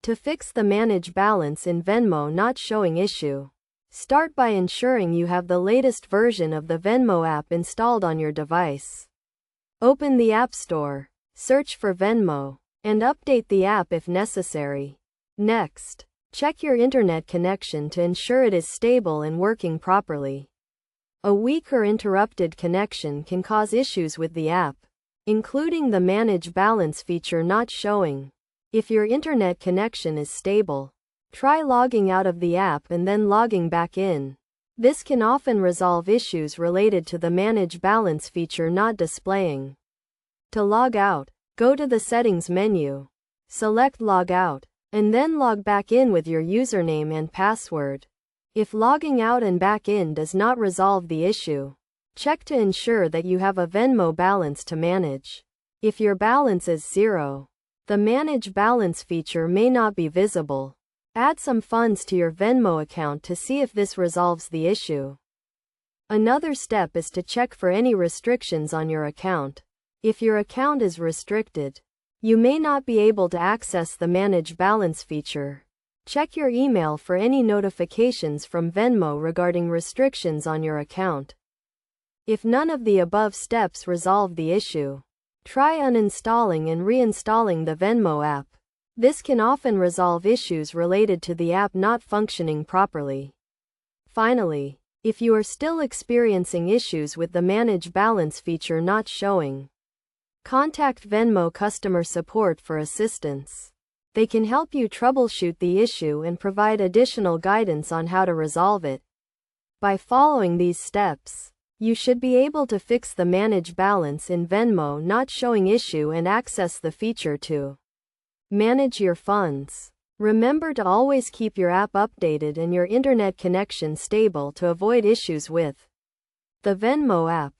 To fix the Manage Balance in Venmo Not Showing issue, start by ensuring you have the latest version of the Venmo app installed on your device. Open the App Store, search for Venmo, and update the app if necessary. Next, check your internet connection to ensure it is stable and working properly. A weak or interrupted connection can cause issues with the app, including the Manage Balance feature not showing. If your internet connection is stable, try logging out of the app and then logging back in. This can often resolve issues related to the Manage Balance feature not displaying. To log out, go to the Settings menu, select Log Out, and then log back in with your username and password. If logging out and back in does not resolve the issue, check to ensure that you have a Venmo balance to manage. If your balance is zero, the Manage Balance feature may not be visible. Add some funds to your Venmo account to see if this resolves the issue. Another step is to check for any restrictions on your account. If your account is restricted, you may not be able to access the Manage Balance feature. Check your email for any notifications from Venmo regarding restrictions on your account. If none of the above steps resolve the issue, try uninstalling and reinstalling the Venmo app. This can often resolve issues related to the app not functioning properly. Finally, if you are still experiencing issues with the Manage Balance feature not showing, contact Venmo customer support for assistance. They can help you troubleshoot the issue and provide additional guidance on how to resolve it. By following these steps, you should be able to fix the Manage Balance in Venmo not showing issue and access the feature to manage your funds. Remember to always keep your app updated and your internet connection stable to avoid issues with the Venmo app.